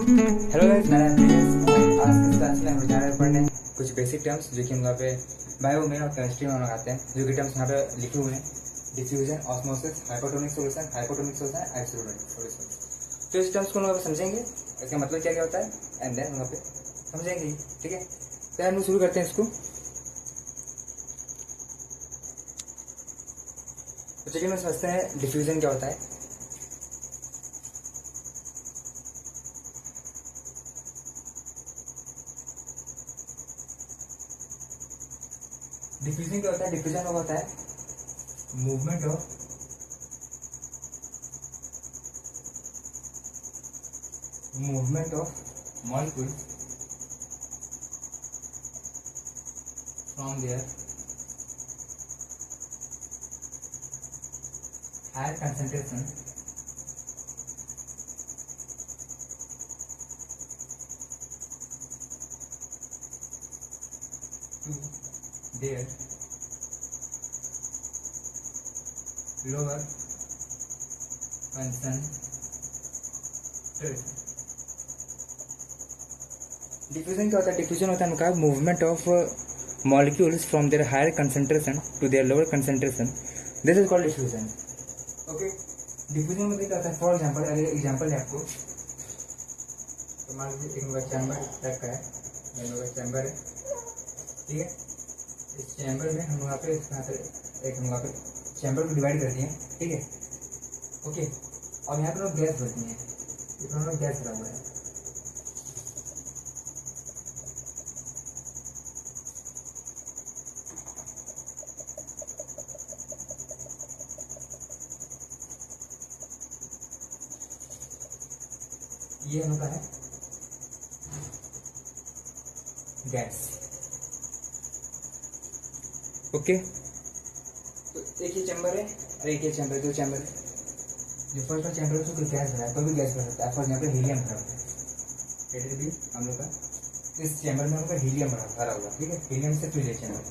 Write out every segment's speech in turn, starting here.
Hello guys, मेरा नाम Prius. आज की क्लास में हम जा रहे हैं पढ़ने कुछ बेसिक टर्म्स जो कि हम यहाँ पे बायो में और केमिस्ट्री में लगाते हैं। जो कि टर्म्स यहाँ पे लिखे हुए हैं: diffusion, osmosis, hypotonic solution, isotonic solution. तो इस टर्म्स को हम यहाँ पे समझेंगे, इसका मतलब क्या क्या होता है, एंड देन वहाँ पे समझेंगे। ठीक है, तो हम शुरू करते हैं इसको। तो चलिए मैं समझते हैं डिफ्यूजन क्या होता है। डिफ्यूजन क्या होता है? डिफ्यूजन होता है movement of molecule from their higher concentration to their lower concentration। Diffusion क्या होता है? डिफ्यूजन होता है उनका movement of molecules from their higher concentration to their lower concentration. This is called diffusion. Okay, diffusion में क्या होता है? फॉर एग्जांपल, अगर एग्जांपल है आपको, तो मान लीजिए एक चैम्बर टाइप का है, चैम्बर है, ठीक है। इस चैम्बर में हम वहाँ पे चैम्बर को डिवाइड करते हैं, ठीक है। ओके, और यहाँ पर लोग गैस भरती हैं, इसमें लोग गैस भरा हुआ है। ये हम है गैस। ओके, तो एक ही चैम्बर है और एक ही चैम्बर, दो चैम्बर है। जो फर्स्ट वाला चैम्बर है उसको गैस भरा है, कोई भी गैस भर सकता है। फॉर एग्जाम्पल हीलियम भरा होता है, इट भी हम लोग का इस चैम्बर में हम लोग का हीलियम भरा हुआ, ठीक है। हीलियम से फिल है चैम्बर।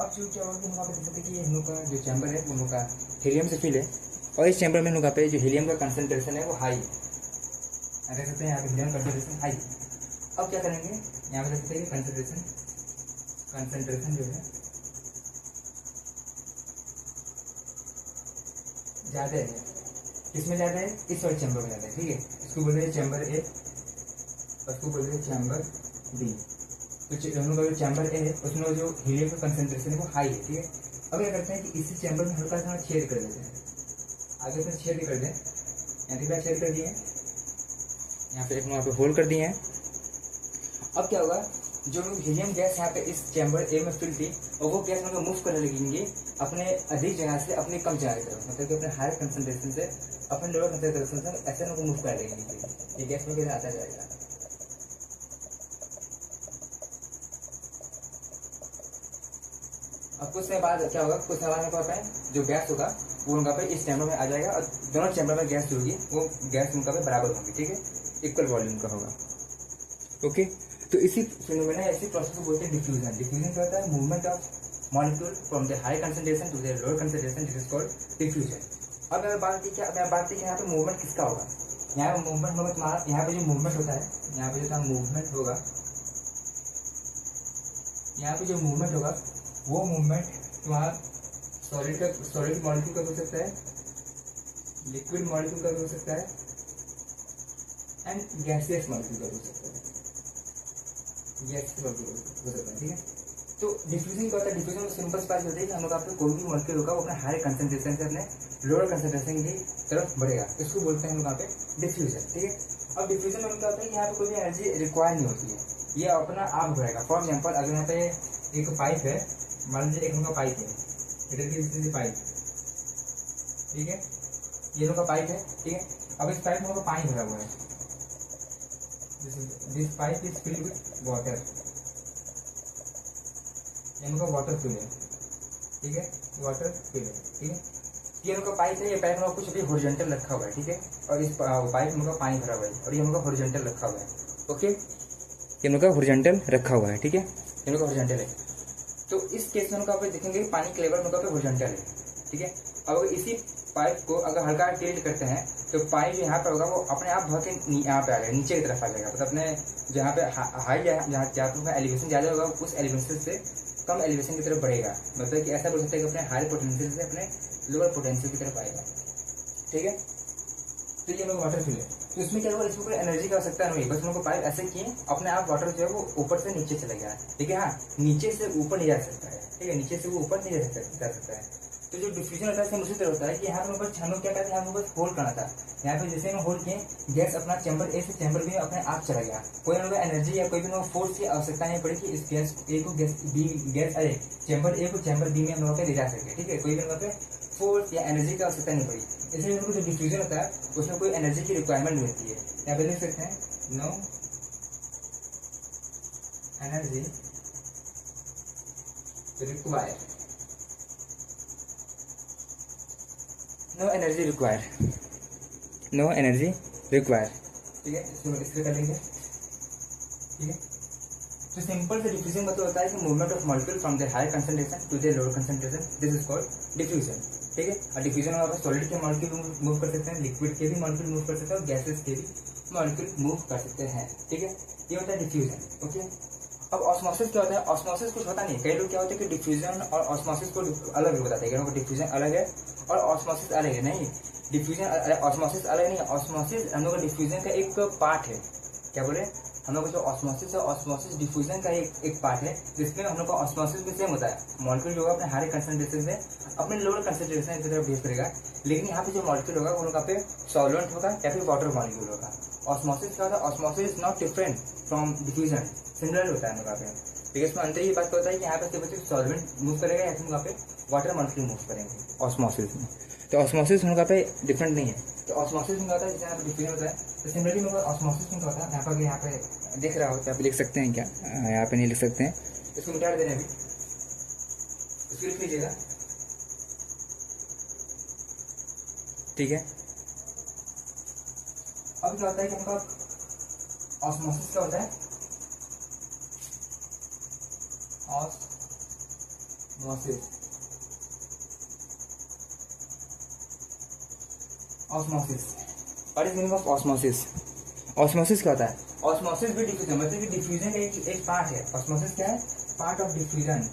अब जो क्या होगा कि हम लोग देख सकते हैं कि हम लोग का जो चैम्बर है वो लोग का हीलियम से फिल है, और इस चैम्बर में हम लोग पे जो हीलियम का कंसनट्रेशन है वो हाई है। देख सकते हैं यहाँ पे हीलियम कंसनट्रेशन हाई। अब क्या करेंगे, यहाँ पे देख सकते हैं कंसनट्रेशन जो है ज़्यादा है। किसमें ज़्यादा है? इस वाले चैम्बर में ज़्यादा है, ठीक है। इसको बोलते हैं चैम्बर ए, उसको बोलते हैं चैम्बर बी। तो हम लोग का जो चैम्बर ए है उसमें जो हीलियम का कंसनट्रेशन है वो हाई है, ठीक है। अब क्या करते हैं कि इसी चैम्बर में हल्का सा छेद कर देते हैं, आगे से छेद कर दें। यहाँ पे छेद कर दिए, यहाँ पे एक वहाँ पे होल कर दिए हैं। अब क्या होगा, जो हीलियम गैस यहाँ पे इस चैम्बर ए में फिल थी, और वो गैस मतलब मूव करने लगेंगे अपने अधिक जगह से अपने कम जगह की तरफ, मतलब कि अपने हायर कंसंट्रेशन से अपने लोअर कंसंट्रेशन से ऐसे लोग मूव कर लगेंगे। ये गैस में कैसे आता जाएगा। अब कुछ समय बाद क्या होगा, कुछ समय बाद जो गैस होगा वो उनका पे इस चैम्बर में आ जाएगा, और दोनों चैम्बर में गैस जो होगी वो गैस उनका पे बराबर होगी, ठीक है, इक्वल वॉल्यूम का होगा। ओके, तो इसी फिनोमेना ऐसी प्रोसेस को बोलते हैं डिफ्यूजन। डिफ्यूजन क्या होता है? Movement of molecule from the high concentration to the lower concentration, this is called diffusion. अब मैं बात की क्या, मैं बात की यहाँ पे मूवमेंट किसका होगा। यहाँ पे मूवमेंट होगा तुम्हारा, यहाँ पे जो मूवमेंट होता है, यहाँ पे जो मूवमेंट होगा, यहाँ पे जो मूवमेंट होगा वो मूवमेंट तुम्हारा सॉलिड मॉलिक्यूल का हो सकता है, लिक्विड मॉलिक्यूल का हो सकता है, एंड गैसियस मॉलिक्यूल का हो सकता है, ठीक है। तो डिफ्यूजन क्या होता है? डिफ्यूजन में सिंपल सी बात होती है कि हम लोग आपको कोई भी मॉलिक्यूल होगा वो अपने हाई कंसंट्रेशन से अपने लोअर कंसंट्रेशन की तरफ बढ़ेगा, इसको बोलते हैं हम लोग यहाँ पे डिफ्यूजन, ठीक है। अब डिफ्यूजन में क्या होता है कि यहाँ पे कोई भी एनर्जी रिक्वायर नहीं होती है, ये अपना आप बढ़ेगा। फॉर एग्जाम्पल, अगर यहाँ पे एक पाइप है, मान लीजिए एक उनका पाइप है, पाइप, ठीक है, ये लोग का पाइप है, ठीक है। अब इस पाइप में पानी भरा हुआ है, this pipe is filled with water, इनका वाटर फिल है, ठीक है, वाटर फिल है, ठीक है। ये इनका पाइप है, ये पाइप में कुछ अभी हॉरिजॉन्टल रखा हुआ है, ठीक है, और इस पाइप में पानी भरा हुआ है, और ये इनका हॉरिजॉन्टल रखा हुआ है। ओके, ये इनका हॉरिजॉन्टल रखा हुआ है, ठीक है, इनका हॉरिजॉन्टल है। तो इस केस में उनका आप देखेंगे पानी के लेवल उनका पे हॉरिजॉन्टल है, ठीक है। अब इसी पाइप को अगर हल्का टिल्ट करते हैं तो पाई जो यहाँ पे होगा वो अपने आप भर के यहाँ पे आ जाएगा, नीचे की तरफ आ जाएगा। मतलब अपने जहाँ पे हाई जहाँ पे एलिवेशन ज़्यादा होगा उस एलिवेशन से कम एलिवेशन की तरफ बढ़ेगा। मतलब कि ऐसा बोल सकते हैं कि अपने हाई पोटेंशियल से अपने लोअर पोटेंशियल की तरफ आएगा। ठीक है, तो ये लोग वाटर फिल है। तो इसमें क्या होगा, इसमें कोई एनर्जी की आवश्यकता नहीं है, बस हम लोग पाइप ऐसे किए अपने आप वाटर जो है वो ऊपर से नीचे चला गया। ठीक है, हाँ नीचे से ऊपर नहीं जा सकता है। ठीक है, नीचे से वो ऊपर नहीं जा सकता है। तो जो डिफ्यूजन होता है सेम उसी तरह होता है कि यहाँ पे हम लोग क्या करते हैं, हम लोग बस होल्ड करना था। यहाँ पे जैसे हम होल्ड किए, गैस अपना चैम्बर ए से चैम्बर बी में अपने आप चला गया। कोई हम लोग एनर्जी या कोई भी फोर्स की आवश्यकता नहीं पड़ी कि इस गैस ए को चैम्बर ए को चैम्बर बी में हम लोग ले जा सके। ठीक है, कोई भी हम लोग फोर्स या एनर्जी की आवश्यकता नहीं पड़ी। इसलिए जो डिफ्यूजन होता है उसमें कोई एनर्जी की रिक्वायरमेंट नहीं होती है। यहाँ पे देख सकते हैं no energy require, no energy require, no energy require. ठीक है, इसको कर लेंगे। ठीक है, तो सिंपल से डिफ्यूजन मतलब होता है कि movement of molecule from the high concentration to the lower concentration, this is called diffusion. ठीक है, और डिफ्यूजन में आप सॉलिड के मॉलिक्यूल मूव कर सकते हैं, लिक्विड के भी मॉलिक्यूल मूव कर सकते हैं और गैसेस के भी मॉलिक्यूल मूव कर सकते हैं। ठीक है, ये होता है डिफ्यूजन। ओके, अब ऑस्मोसिस क्या होता है? ऑस्मोसिस कुछ होता नहीं। कई लोग क्या होता है कि डिफ्यूजन और ऑस्मोसिस को अलग बताते हैं, डिफ्यूजन अलग है और ऑस्मोसिस अलग है। नहीं, डिफ्यूजन ऑस्मोसिस अलग नहीं है। ऑस्मोसिस हम लोग का डिफ्यूजन का एक पार्ट है। क्या बोले, हम लोग का जो ऑस्मोसिस है, ऑस्मोसिस डिफ्यूजन का एक पार्ट है, जिसमें हम लोग का ऑस्मोसिस भी सेम होता है। मॉलिक्यूल जो होगा अपने हाई कंसंट्रेशन से अपने लोअर कंसंट्रेशन की तरफ बिहेव करेगा। लेकिन यहाँ पे जो मॉलिक्यूल होगा वो लोग पे सॉल्वेंट होगा या फिर वाटर मॉलिक्यूल होगा। ऑस्मोसिस क्या होता है? Osmosis is not different from diffusion, similar होता है यहाँ पे। लेकिन इसमें अंतर ये बात होता है कि यहाँ पे सिर्फ सॉल्वेंट मूव करेगा या फिर वहाँ पे वाटर मॉलिक्यूल मूव करेंगे ऑस्मोसिस में। तो ऑस्मोसिस उनका पे डिफरेंट नहीं है। तो ऑस्मोसिस में होता है जैसे यहाँ पे डिफ्यूजन होता है, तो सिमिलरली में ऑस्मोसिस में होता है। यहाँ पे दिख रहा हो तो आप लिख सकते हैं क्या? यहाँ पे नहीं लिख सकते हैं, इसको मिटा देना अभी, इसको लिख लीजिएगा। ठीक है, अब क्या होता है कि उनका ऑस्मोसिस क्या होता है? Osmosis what is meaning of osmosis? Osmosis क्या होता है? ऑस्मोसिस भी डिफ्यूजन, मतलब कि डिफ्यूजन का एक पार्ट है। ऑस्मोसिस क्या है? Part of diffusion.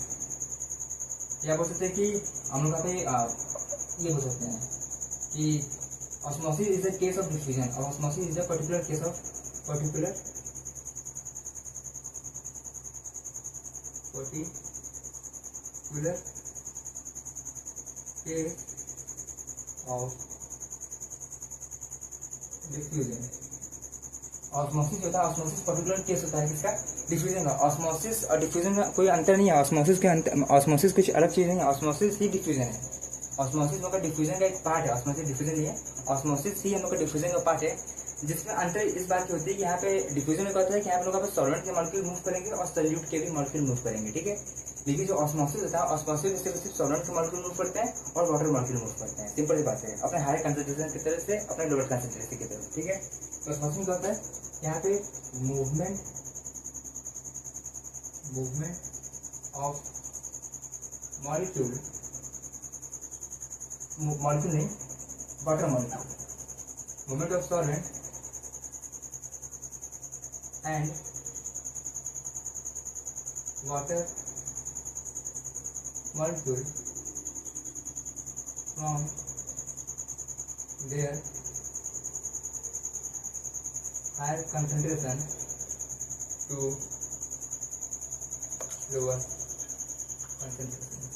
या बोल सकते हैं कि हम लोग पे ये बोल सकते हैं कि osmosis is the case of diffusion. Osmosis is the particular case of particular case of diffusion. Osmosis होता है, ऑस्मोसिस पर्टिकुलर केस होता है किसका? डिफ्यूजन का। ऑस्मोसिस और डिफ्यूजन में कोई अंतर नहीं है। ऑस्मोसिस कुछ अलग चीज नहीं है, ऑस्मोसिस ही डिफ्यूजन है। ऑस्मोसिस का डिफ्यूजन का एक पार्ट है, ऑस्मोसिस डिफ्यूजन नहीं है। ऑस्मोसिस ही हम लोग का डिफ्यूजन का पार्ट है, जिसमें अंतर इस बात की होती है कि यहाँ पे डिफ्यूजन में होता है कि यहाँ पे लोग सॉल्वेंट के मॉलिक्यूल मूव करेंगे और सॉल्यूट के भी मॉलिक्यूल मूव करेंगे। ठीक है, लेकिन जो ऑस्मोसिस होता है, ऑस्मोसिस में सिर्फ सॉल्वेंट के मॉलिक्यूल मूव करते हैं और वाटर मॉलिक्यूल मूव करते हैं। सिंपल सी बात है, अपने हाई कंसंट्रेशन की तरफ से अपने लोअर कंसंट्रेशन की तरफ। ठीक है, तो ऑस्मोसिस क्या होता है? यहाँ पे मूवमेंट ऑफ मॉलिक्यूल नहीं, water molecule, movement of solvent and water molecule from their higher concentration to lower concentration।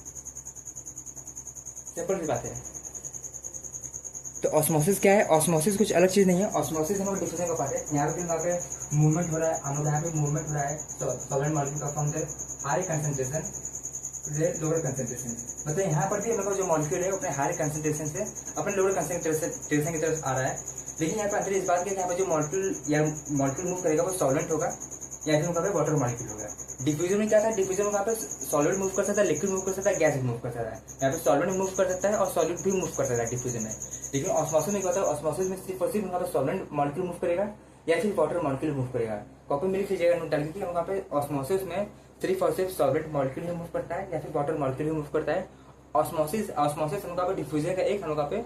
Simple सी बात है। तो ऑस्मोसिस क्या है? ऑस्मोसिस कुछ अलग चीज नहीं है। ऑस्मोसिस हम लोग डिफ्यूजन का पार्ट है। यहाँ पे मूवमेंट हो रहा है, हम लोग यहाँ पे मूवमेंट हो रहा है सॉल्वेंट मॉलिक्यूल का from the high concentration lower concentration. मतलब यहाँ पर भी हम लोग जो मॉलिक्यूल है अपने हाई कंसंट्रेशन से अपने लोअर कंसंट्रेशन की तरफ आ रहा है। लेकिन यहाँ पर अंतर इस बात की यहाँ पर जो मॉलिक्यूल मूव करेगा वो सॉल्वेंट होगा या फिर वहाँ पे वाटर मॉलिक्यूल होगा। डिफ्यूजन में क्या था? डिफ्यूजन में वहाँ पे सॉलिड मूव कर सकता है, लिक्विड मूव कर सकता है, गैस मूव कर सकता है। यहाँ पे सॉलिड मूव कर सकता है और सॉलिड भी मूव कर सकता है डिफ्यूजन में। लेकिन ऑस्मोसिस में क्या होता है? ऑस्मोसिस में सिर्फ और सिर्फ वहाँ पे सॉलिड मॉलिक्यूल मूव करेगा या फिर वाटर मॉलिक्यूल मूव करेगा। कॉपी में लिख लीजिएगा, नोट डाल दीजिए। वहाँ पे ऑस्मोसिस में सिर्फ और सिर्फ सॉलिड मॉलिक्यूल ही मूव करता है या फिर वाटर मॉलिक्यूल ही मूव करता है। ऑस्मोसिस हम लोग पे डिफ्यूजन का एक हम लोग पे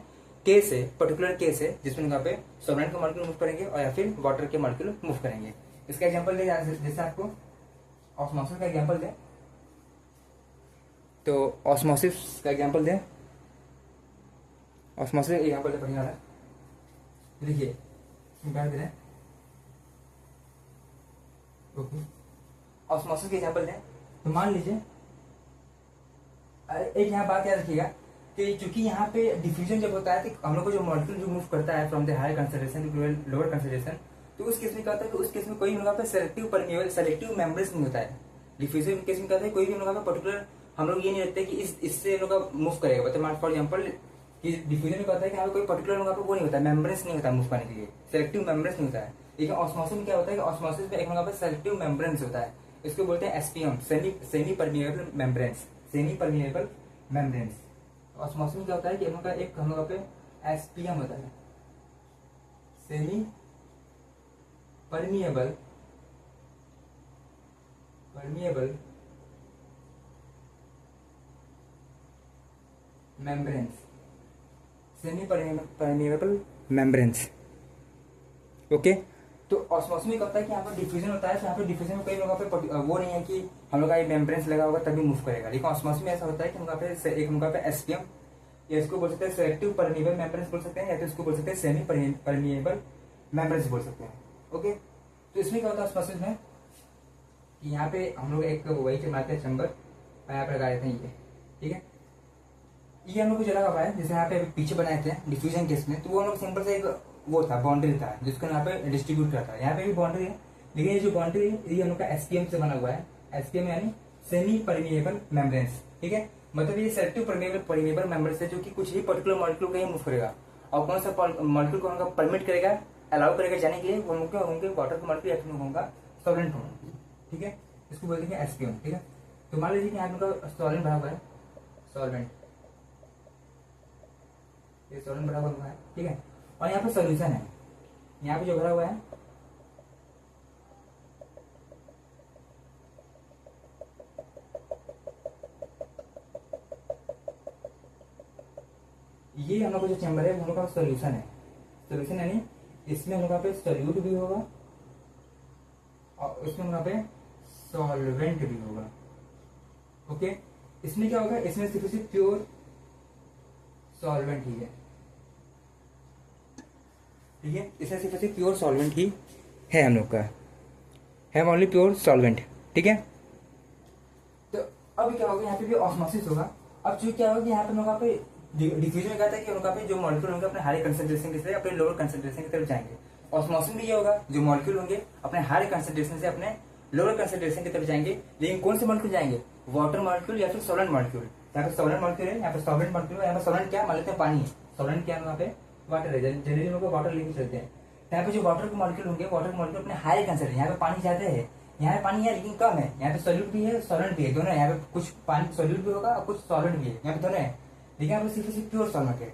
केस है, पर्टिकुलर केस है जिसमें यहाँ पे सॉल्वेंट के मॉलिक्यूल मूव करेंगे और या फिर वाटर के मॉलिक्यूल मूव करेंगे। इसका एग्जांपल दे, जैसे आपको ऑस्मोसिस का एग्जांपल दे, तो ऑस्मोसिस का एग्जांपल दे, ऑस्मोसिस का एग्जांपल दे बढ़िया वाला। देखिए क्या दे रहे हैं, ओके ऑस्मोसिस के एग्जांपल दें तो मान लीजिए एक यहाँ बात याद रखिएगा कि चूंकि यहाँ पे डिफ्यूजन जब होता है तो हम लोग को जो मॉलिक्यूल जो मूव करता है from the higher concentration to lower concentration, तो उस केस में क्या होता है कि उस केस में कोई यहाँ पे सेलेक्टिव मेम्ब्रेन नहीं होता है। डिफ्यूजन केस में क्या होता है कोई भी यहाँ पे पर्टिकुलर हम लोग ये नहीं रखते कि इससे लोग मूव करेगा। मतलब फॉर एग्जाम्पल कि डिफ्यूजन में क्या होता है कि यहाँ पे कोई पर्टिकुलर यहाँ पे वो नहीं होता है, मेम्ब्रेन नहीं होता है मूव करने के लिए, सेलेक्टिव मेम्ब्रेन नहीं होता है। लेकिन ऑस्मोसिस में क्या होता है कि ऑस्मोसिस में एक यहाँ पे सेलेक्टिव मेम्ब्रेन होता है, इसको बोलते हैं SPM, semi permeable membranes, semi permeable membranes. Osmosis में क्या होता है कि हम लोग पे एसपीएम होता है, semi permeable membranes, semi permeable membranes. Okay, तो ऑस्मोसिस में क्या होता है कि यहाँ पर डिफ्यूजन होता है, तो यहाँ पे डिफ्यूजन में कई लोगों पे वो नहीं है कि हम लोग का ये मेम्ब्रेन्स लगा होगा तभी मूव करेगा। लेकिन ऑस्मोसिस में ऐसा होता है कि हम लोग पे एसपीएम, या इसको बोल सकते हैं सेलेक्टिव परमिएबल मेम्ब्रेन्स बोल सकते हैं, या तो इसको बोल सकते हैं सेमी परमिएबल मेम्ब्रेन्स बोल सकते हैं। ओके, तो इसमें क्या होता है ऑस्मोसिस में कि यहाँ पे हम लोग एक वही बनाते हैं चैम्बर, यहाँ पे लगा देते हैं ये, ठीक है। ये हम लोग को जगह हुआ है जैसे यहाँ पे पीछे बनाए थे डिफ्यूजन केस में, तो वो हम लोग सिंपल से एक वो था बाउंड्री था जिसको यहाँ पे डिस्ट्रीब्यूट करता है। यहाँ पे भी बाउंड्री है, लेकिन ये जो बाउंड्री है ये हम लोग का एसपीएम से बना हुआ है। एसपीएम यानी सेमी परमिएबल मेम्ब्रेन्स, ठीक है। मतलब ये सेलेक्टिव परमिएबल मेम्ब्रेन्स है जो कि कुछ ही पर्टिकुलर मॉलिक्यूल का ही मूव करेगा, और कौन सा मॉलिक्यूल को उनका परमिट करेगा, अलाउ करेगा जाने के लिए, वो उनके वाटर के मॉलिक्यूल या फिर होगा सॉल्वेंट होगा, ठीक है। इसको बोलते हैं एसपीएम, ठीक है। तो मान लीजिए कि यहाँ पे सॉल्वेंट भरा हुआ है, सॉल्वेंट, ये सॉल्वेंट भरा हुआ है, ठीक है। और यहाँ पे सॉल्यूशन है, यहाँ पे जो भरा हुआ है ये हम लोग का जो चैम्बर है वो हम लोग का सॉल्यूशन है। सॉल्यूशन यानी इसमें हम लोग पे सॉल्यूट भी होगा और इसमें हम लोग पे सॉल्वेंट भी होगा। ओके, इसमें क्या होगा, इसमें सिर्फ प्योर सॉल्वेंट ही है, ठीक है। इसमें सिर्फ प्योर सॉल्वेंट ही है, हम लोग का है ओनली प्योर सॉल्वेंट, ठीक है। तो अब क्या होगा, यहाँ पे भी ऑस्मोसिस होगा। अब जो क्या होगा यहाँ पे लोग पे डिफ्यूजन कहता है कि उनका पे जो मॉलिक्यूल होंगे अपने हाई कंसंट्रेशन के से अपने लोअर कंसंट्रेशन की तरफ जाएंगे। ऑस्मोसिस भी ये होगा, जो मॉलिक्यूल होंगे अपने हाई कंसंट्रेशन से अपने लोअर कंसंट्रेशन की तरफ जाएंगे। लेकिन कौन से मॉलिक्यूल जाएंगे, वाटर मॉलिक्यूल या फिर सॉल्वेंट मॉलिक्यूल। यहाँ पे सॉल्वेंट मॉलिक्यूल है, यहाँ पे सॉल्वेंट मॉलिक्यूल है, यहाँ पे सॉल्वेंट क्या मान लेते हैं पानी है, सॉल्वेंट क्या है यहाँ पे वाटर है, जनरली लोग वाटर लेके चलते हैं। यहाँ पे जो वाटर के मॉलिक्यूल होंगे, वाटर के मॉलिक्यूल अपने हाई कंसंट्रेशन, यहाँ पे पानी ज्यादा है, यहाँ पे पानी है लेकिन कम है, यहाँ पे सॉल्यूट भी है सॉल्वेंट भी है, दोनों है। यहाँ पे कुछ पानी सॉल्यूट भी होगा और कुछ सॉल्वेंट भी है, यहाँ पे दोनों है। लेकिन यहाँ पे सिर्फ प्योर सॉल्वेंट है,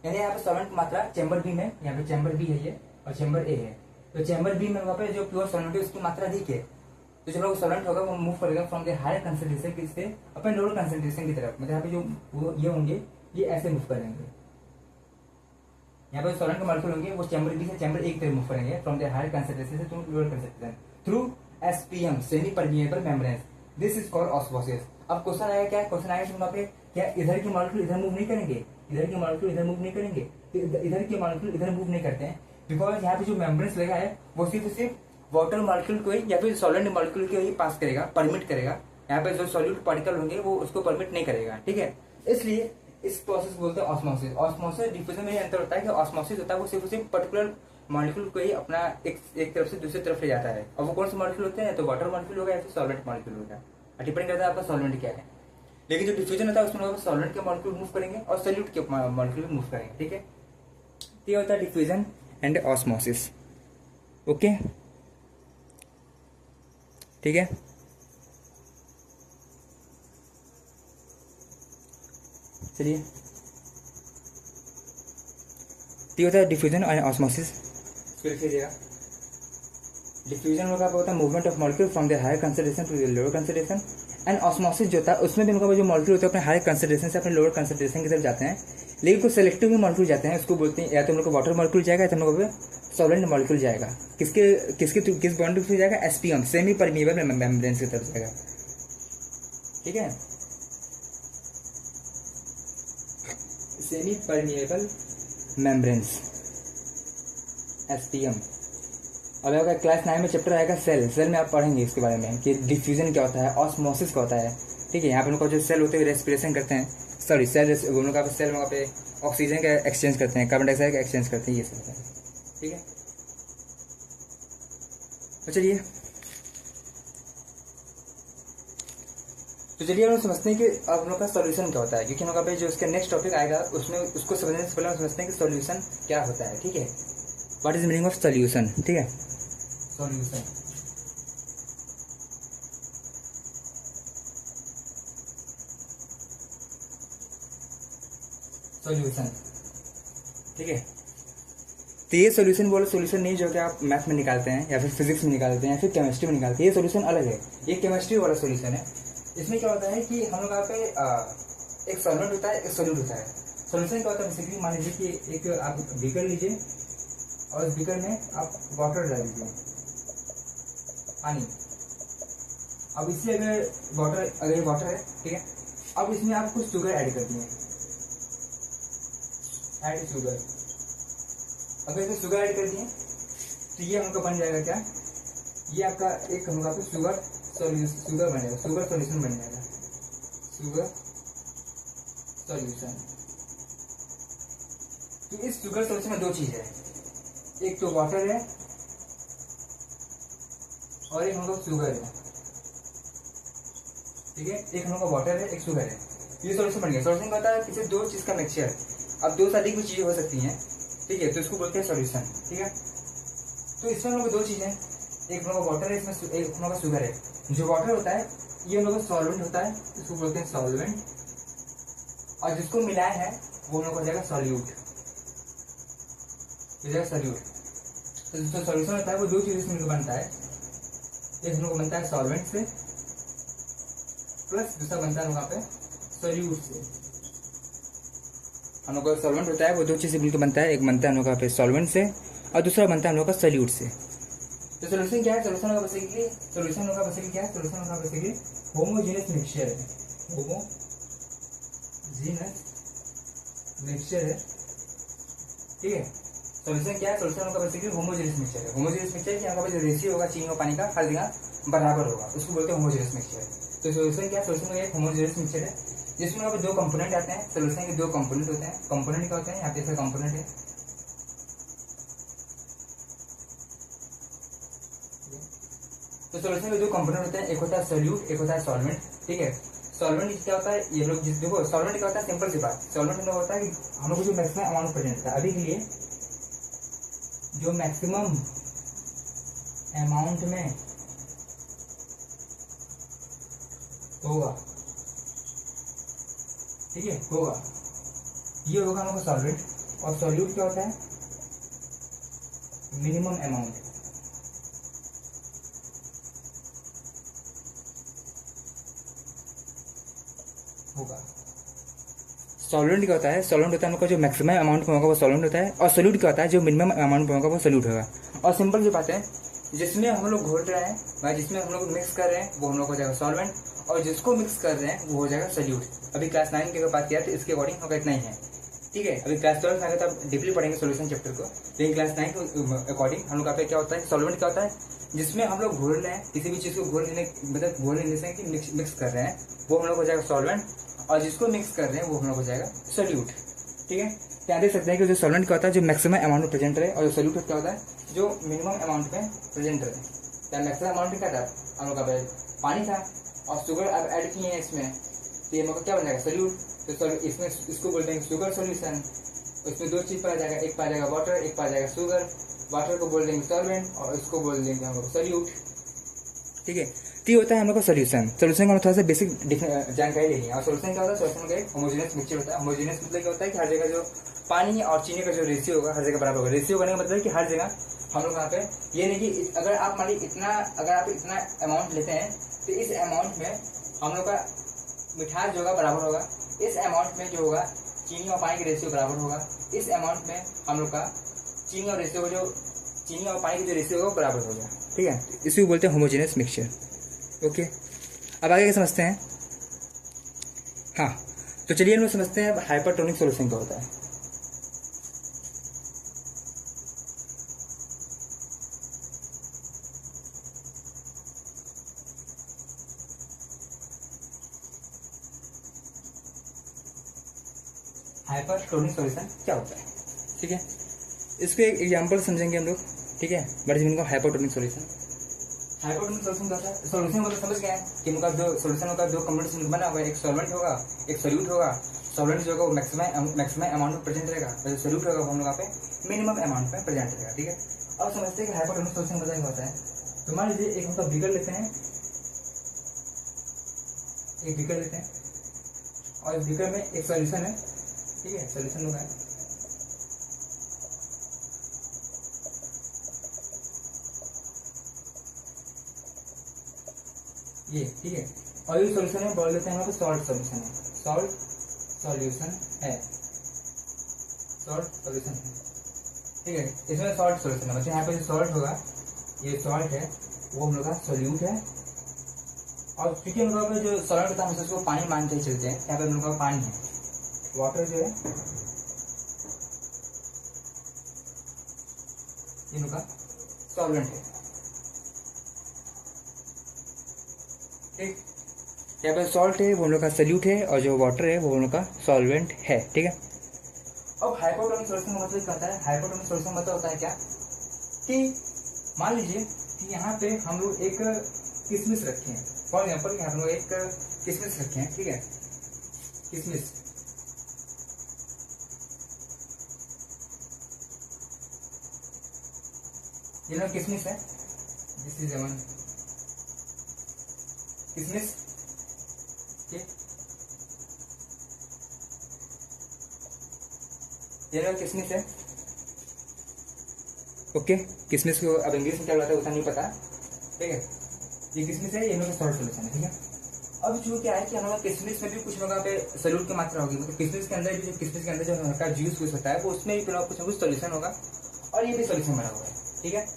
यानी यहाँ पे सॉल्वेंट मात्रा चैम्बर बी में, यहाँ पे चैम्बर बी है ये और चैम्बर ए है। तो चैम्बर बी में वहाँ पे जो प्योर सॉल्वेंट है उसकी मात्रा अधिक है, तो जो लोग सॉल्वेंट होगा वो मूव करेगा फ्रॉम द हायर कंसंट्रेशन से अपने लोअर कंसंट्रेशन की तरफ। मतलब यहाँ पे जो ये होंगे ये ऐसे मूव करेंगे, यहाँ पे सॉल्वेंट के मॉलिक्यूल होंगे वो चैम्बर बी से चैम्बर ए की तरफ मूव करेंगे फ्रॉम द हायर कंसंट्रेशन से to lower concentration through SPM, semi permeable membranes. This is called osmosis. अब क्वेश्चन आएगा, क्या क्वेश्चन आएगा वहाँ पे, क्या इधर के मॉलिक्यूल इधर मूव नहीं करेंगे, इधर के मॉलिक्यूल इधर मूव नहीं करेंगे, तो इधर के मॉलिक्यूल इधर मूव नहीं करते हैं बिकॉज यहाँ पे जो मेम्ब्रेन्स लगा है वो सिर्फ वाटर मॉलिक्यूल को ही या फिर सॉल्वेंट मॉलिक्यूल को ही पास करेगा, परमिट करेगा। यहाँ पे जो सॉल्यूट पार्टिकल होंगे वो उसको परमिट नहीं करेगा, ठीक है। इसलिए इस प्रोसेस बोलते हैं ऑस्मोसिस। ऑस्मोसिस डिफ्यूजन में अंतर होता है कि ऑस्मोसिस होता है वो सिर्फ पर्टिकुलर मॉलिक्यूल को ही अपना एक तरफ से दूसरी तरफ ले जाता है, और वो कौन से मॉलिक्यूल होते हैं, तो वाटर मॉलिक्यूल होगा या फिर सॉल्वेंट मॉलिक्यूल होगा, डिपेंड करता है आपका सॉल्वेंट क्या है। लेकिन जो डिफ्यूजन होता है उसमें सॉल्वेंट के मॉलिक्यूल मूव करेंगे और सॉल्यूट के मॉलिक्यूल मूव करेंगे, ठीक है। ये होता है डिफ्यूजन एंड ऑस्मोसिस। ओके, ठीक है। चलिए, ये होता है डिफ्यूजन और ऑस्मोसिस। डिफ्यूजन होता है movement of molecule from the higher concentration to the lower concentration. And osmosis जो होता है उसमें भी उनका जो मॉलिक्यूल होता है अपने हायर कंसंट्रेशन से अपने लोअर कंसंट्रेशन की तरफ जाते हैं। लेकिन कुछ सेलेक्टिव मॉलिक्यूल जाते हैं, उसको बोलते हैं या तो हम लोग को वाटर मॉलिक्यूल जाएगा या तो हम लोग को सॉल्वेंट मॉलिक्यूल जाएगा। किस बॉन्ड से जाएगा? एसपीएम, सेमी परमिएबल मेम्ब्रेन की तरफ जाएगा। ठीक है, सेमी परमिएबल मेम्ब्रेन्स, एसपीएम। अब आपका क्लास 9 में चैप्टर आएगा सेल में आप पढ़ेंगे इसके बारे में कि डिफ्यूजन क्या होता है, ऑस्मोसिस क्या होता है। ठीक है, यहाँ पे उनका जो सेल होते हैं रेस्पिरेशन करते हैं, सॉरी सेल उन का सेल वहाँ पे ऑक्सीजन का एक्सचेंज करते हैं, कार्बन डाइऑक्साइड का एक्सचेंज करते हैं, ये सब होता है। ठीक है, तो चलिए हम लोग समझते हैं कि अब हम लोग का सॉल्यूशन क्या होता है, क्योंकि हम लोग पे जो इसका नेक्स्ट टॉपिक आएगा उसमें उसको समझने से पहले हम समझते हैं कि सॉल्यूशन क्या होता है। ठीक है, what is meaning of solution. ठीक है, सॉल्यूशन ठीक है, तो ये सॉल्यूशन बोलो सॉल्यूशन नहीं जो कि आप मैथ में निकालते हैं या फिर फिजिक्स में निकालते हैं या फिर केमिस्ट्री में निकालते हैं, ये सॉल्यूशन अलग है। ये केमिस्ट्री वाला सॉल्यूशन है। इसमें क्या होता है कि हम लोग यहाँ पे एक सॉल्वेंट होता है, एक सोल्यूट होता है। सॉल्यूशन क्या होता है, बेसिकली मान लीजिए कि एक आप बीकर लीजिए और इस बीकर में आप वाटर डाल दीजिए, पानी। अब इससे अगर ये वाटर है, ठीक है, अब इसमें आप कुछ शुगर ऐड कर दिए, ऐड शुगर। अगर इसमें शुगर ऐड कर दिए तो ये हमका बन जाएगा क्या, ये आपका एक हमका शुगर बन जाएगा, शुगर सॉल्यूशन बन जाएगा, शुगर सॉल्यूशन। तो इस शुगर सॉल्यूशन में दो चीज है, एक तो वाटर है और एक हम लोग शुगर है। ठीक है, एक हम लोग का वाटर है, एक शुगर है, ये सॉल्यूशन बन गया। सॉल्यूशन होता है किसी दो चीज का मिक्सचर। अब दो से अधिक भी चीजें हो सकती हैं, ठीक है, तो इसको बोलते हैं सॉल्यूशन। ठीक है, तो इसमें हम लोग दो चीजें, एक हम लोग का वाटर है, इसमें एक हम लोग का शुगर है। जो वाटर होता है ये हम लोग का सॉल्वेंट होता है, इसको बोलते हैं सॉल्वेंट, और जिसको मिलाया है वो हम लोग हो जाएगा सॉल्यूट, हो जाएगा सॉल्यूट। तो जो सॉल्यूशन होता है वो दो चीजों से मिलकर बनता है, एक हम लोग बनता है सॉल्वेंट से प्लस दूसरा बनता है वहां पे सॉल्यूट से। हम लोग का सॉल्वेंट होता है वो दो चीज से मिलकर बनता है, एक बनता है हम लोग का सॉल्वेंट से और दूसरा बनता है हम लोग का सॉल्यूट से। तो सॉल्यूशन क्या है, सॉल्यूशन होगा बेसिकली क्या है, सॉल्यूशन होगा बेसिकली होमोजेनियस मिक्सचर है, होमोजेनियस मिक्सचर है। ठीक है, सॉल्यूशन क्या है, सॉल्यूशन होगा बेसिकली होमोजेनियस मिक्सचर है। होमोजेनियस मिक्सचर की यहाँ जो रेशियो होगा चीनी और पानी का हर जगह बराबर होगा, उसको बोलते हैं होमोजेनियस मिक्सचर। तो सॉल्यूशन क्या है, सॉल्यूशन एक होमोजेनियस मिक्सचर है जिसमें यहाँ पे दो कंपोनेंट आते हैं। सॉल्यूशन के दो कंपोनेंट होते हैं। कंपोनेंट क्या होते हैं, यहाँ पे ऐसा कंपोनेंट है, तो सॉल्यूशन में दो कंपोनेंट होते हैं, एक होता है सॉल्यूट, एक होता है सॉल्वेंट। ठीक है, सॉल्वेंट क्या होता है, ये लोग देखो सॉल्वेंट क्या होता है, सिंपल सी बात, सॉल्वेंट में होता है कि हम लोग जो मैक्सिमम अमाउंट प्रेजेंट होता है, अभी के लिए जो मैक्सिमम अमाउंट में होगा, ठीक है, होगा, ये होगा हम लोग का सॉल्वेंट। और सॉल्यूट क्या होता है, मिनिमम अमाउंट। होगा सॉल्वेंट क्या होता है, सॉल्वेंट होता है हम लोग का जो मैक्सिमम अमाउंट में होगा वो सॉल्वेंट होता है, और सॉल्यूट क्या होता है जो मिनिमम अमाउंट में होगा वो सॉल्यूट होगा। और सिंपल सी बात है, जिसमें हम लोग घोल रहे हैं, जिसमें हम लोग मिक्स कर रहे हैं वो हम लोग हो जाएगा सॉल्वेंट, और जिसको मिक्स कर रहे हैं वो हो जाएगा सॉल्यूट। अभी क्लास 9 की बात किया तो इसके अकॉर्डिंग होगा इतना ही है। ठीक है, अभी क्लास 12 में आगे तो आप डीपली पढ़ेंगे सॉल्यूशन चैप्टर को, लेकिन क्लास 9 के अकॉर्डिंग हम लोग का क्या होता है, सॉल्वेंट क्या होता है, जिसमें हम लोग घोल रहे हैं, किसी भी चीज को घोल लेने मतलब घोल लेने से मिक्स कर रहे हैं वो हम लोग हो जाएगा सॉल्वेंट, और जिसको मिक्स कर रहे हैं वो हम लोग हो जाएगा सॉल्यूट। ठीक है, तो यहाँ देख सकते हैं कि जो सॉल्वेंट क्या होता है जो मैक्सिमम अमाउंट में प्रेजेंट रहे, और जो सॉल्यूट क्या होता है जो मिनिमम अमाउंट में प्रेजेंट रहे। क्या मैक्सिमम अमाउंट में क्या था, हम लोग का पानी था और शुगर अब ऐड किए हैं इसमें, तो ये मतलब क्या बन जाएगा सॉल्यूट। तो इसमें इसको बोलते हैं शुगर सॉल्यूशन। इसमें दो चीज पाया जाएगा, एक पाया जाएगा वाटर, एक पाया जाएगा शुगर। वाटर को बोल देंगे सॉल्वेंट और इसको बोल देंगे हम लोग सॉल्यूट। ठीक है, तो ये होता है हम लोग का सॉल्यूशन। सॉल्यूशन का थोड़ा सा बेसिक जानकारी लेनी है। और सॉल्यूशन क्या होता है, सॉल्यूशन का एक होमोजेनियस मिक्सचर होता है। होमोजेनियस मतलब क्या होता है कि हर जगह जो पानी और चीनी का जो रेशियो होगा हर जगह बराबर होगा। रेशियो करने का मतलब कि हर जगह हम लोग यहाँ पे ये नहीं कि अगर आप मान लीजिए अगर आप इतना अमाउंट लेते हैं तो इस अमाउंट में हम लोग का मिठास जो होगा बराबर होगा, इस अमाउंट में जो होगा चीनी और पानी के रेशियो बराबर होगा। इस अमाउंट में हम लोग का चीनी और रेशियो को जो चीनी और पानी की जो रेशियो होगा वो बराबर हो गया, ठीक है। इसी को बोलते हैं होमोजेनियस मिक्सचर। ओके, अब आगे क्या समझते हैं। हाँ, तो चलिए हम लोग समझते हैं हाइपरटोनिक सॉल्यूशन क्या होता है। हाइपरटोनिक सॉल्यूशन क्या होता है, ठीक है। इसको एक एग्जांपल समझेंगे हम लोग, ठीक है। What is meaning of hypertonic solution. Hypertonic solution क्या होता है। सॉल्यूशन मतलब समझ गए हैं कि उनका जो सॉल्यूशन होगा, दो कंपोनेंट्स बना होगा, एक सॉल्वेंट होगा, एक सोल्यूट होगा। सॉल्वेंट जो होगा वो मैक्सिमम अमाउंट में प्रेजेंट रहेगा, और जो सोल्यूट होगा वो हम लोग पे मिनिमम अमाउंट में प्रेजेंट रहेगा, ठीक है। अब समझते हैं कि हाइपरटोनिक सॉल्यूशन बताया होता है। तो मान लीजिए एक हम लोग बीकर लेते हैं, एक बीकर लेते हैं और इस बीकर में एक सॉल्यूशन है, ठीक है। सॉल्यूशन होगा ये, ठीक है। और ये सॉल्यूशन है बोल देते हैं हम सॉल्ट सॉल्यूशन है, सॉल्ट सॉल्यूशन है, सॉल्ट सॉल्यूशन है, ठीक है। इसमें सॉल्ट सॉल्यूशन है, मतलब यहाँ पे जो सॉल्ट होगा ये सॉल्ट है, वो हम लोग का सोल्यूट है। और क्योंकि हम लोग का जो सॉल्ट होता है हम उसको पानी मान के चलते हैं, यहाँ पे हम लोग का पानी है, वाटर जो है ये लोग का सॉल्वेंट है, ठीक। यहाँ पे सॉल्ट है वो हम लोग का सल्यूट है, और जो वाटर है वो हम लोग का सॉल्वेंट है, ठीक है। अब हाइपरटोनिक सॉल्यूशन का मतलब क्या होता है। हाइपरटोनिक सॉल्यूशन मतलब होता है क्या कि मान लीजिए कि यहाँ पे हम लोग एक किशमिश रखे हैं, फॉर एग्जाम्पल यहाँ हम लोग एक किशमिश रखे हैं, ठीक है। किशमिश, ये लोग किशमिश है, दिस इज वन किशमिश, ठीक। ये लोग किशमिश है, ओके। किशमिश को अब इंग्लिश में क्या बोलता है उतना नहीं पता, ठीक है। ये किशमिश है, ये लोग सॉल्ट सॉल्यूशन है, ठीक है। अब जो क्या है कि हमारा किशमिश में भी कुछ लोगों पे सॉल्यूट की मात्रा होगी, मतलब किशमिश के अंदर भी, जो किशमिश के अंदर जो हल्का जूस होता है वो उसमें भी कुछ ना कुछ सॉल्यूशन होगा, और ये भी सॉल्यूशन बना हुआ है, ठीक है।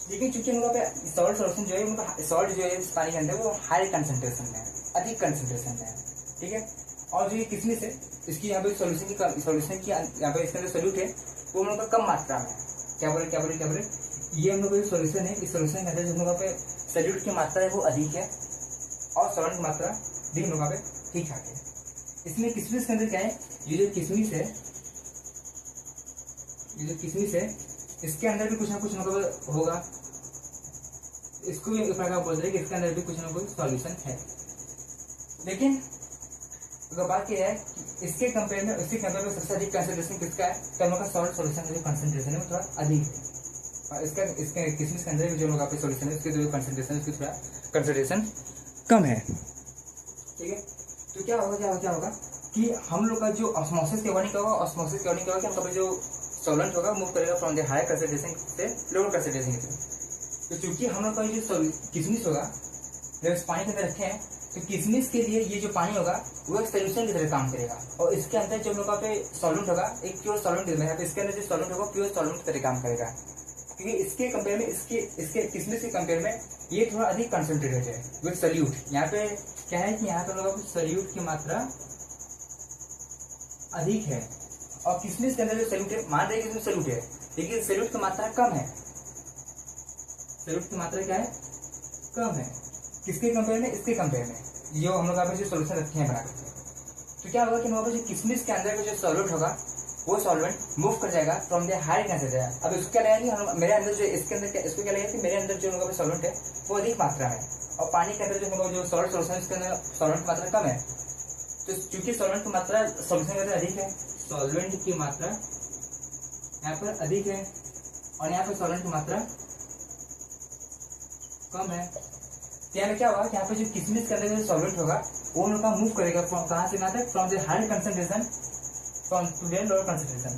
लेकिन चूंकि हम लोग पे सॉल्ट सॉल्यूशन जो है उनका सॉल्ट जो है इस पानी के अंदर वो हाई कंसंट्रेशन में है, अधिक कंसंट्रेशन में है, ठीक है। और जो ये किशमिश है इसकी यहाँ पे सॉल्यूशन की यहाँ पे इसके अंदर सॉल्यूट है वो हम लोग का कम मात्रा में है। क्या बोले ये हम लोग का सॉल्यूशन है, इस सॉल्यूशन के अंदर जो हम लोग पे सॉल्यूट की मात्रा है वो अधिक है, और सॉल्वेंट की मात्रा भी हम लोग पे ठीक ठाक है। इसमें किशमिश के अंदर क्या है, ये जो किशमिश है इसके अंदर भी कुछ ना कुछ मतलब होगा, इसको भी एक प्रकार बोल रहे हैं कि इसके अंदर भी कुछ ना कुछ सॉल्यूशन है। लेकिन अगर बात यह है कि इसके कंपेयर में सबसे अधिक कंसंट्रेशन किसका है, तो हम लोग का सॉल्ट सॉल्यूशन का जो कंसंट्रेशन है वो थोड़ा अधिक है, और इसके किशमिश के अंदर जो लोग सॉल्यूशन है उसके जो कंसंट्रेशन उसकी थोड़ा कंसंट्रेशन कम है, ठीक है। तो क्या होगा कि हम लोग का जो ऑस्मोसिस कैवर्निंग होगा कि हम जो सॉल्वेंट होगा मूव करेगा फ्रॉम द हाई कंसंट्रेशन से लोअर कंसंट्रेशन की तरफ। तो चूंकि हम लोग का जो किशमिश होगा जब इस पानी के अंदर रखे हैं तो किशमिश के लिए ये जो पानी होगा वो एक सोल्यूशन की तरह काम करेगा, और इसके अंदर जो लोग पे सॉल्वेंट होगा एक प्योर सॉल्वेंट, इसके अंदर जो सॉल्वेंट होगा प्योर सॉल्वेंट की तरह काम करेगा, क्योंकि इसके कंपेयर में इसके किशमिश के कंपेयर में ये थोड़ा अधिक कंसंट्रेटेड है विद सॉल्यूट। यहाँ पे क्या है कि यहाँ पे लोगों को सॉल्यूट की मात्रा अधिक है, और किशमिश के अंदर जो सॉल्यूट है, मान रहे इसमें सॉल्यूट है लेकिन सॉल्यूट की मात्रा कम है, सॉल्यूट की मात्रा क्या है, कम है। किसके कंपेयर में, इसके कंपेयर में, जो हम लोग यहाँ पे जो सॉल्यूशन रखे हैं बना करके। तो क्या होगा कि वहाँ पर जो किशमिश के अंदर का जो सॉल्वेंट होगा वो सॉल्वेंट मूव कर जाएगा फ्रॉम द हाई कंसंट्रेशन। अब इसको क्या लगेगा कि मेरे अंदर जो इसके अंदर क्या, इसको क्या लगेगा कि मेरे अंदर जो लोगों का सॉल्वेंट है वो अधिक मात्रा में, और पानी के अंदर जो हम लोग जो सॉल्ट सॉल्यूशन इसके अंदर सॉल्वेंट की मात्रा कम है। तो चूंकि सॉल्वेंट की मात्रा सॉल्यूशन के अंदर अधिक है, सॉल्वेंट की मात्रा यहाँ पर अधिक है, और यहाँ पर सॉल्वेंट की मात्रा कम है। तो यहाँ पे क्या होगा कि यहाँ पे जो किशमिश के अंदर जो सॉल्वेंट होगा वो हम लोग का मूव करेगा कहाँ से कहाँ तक, from the high concentration from to the lower concentration.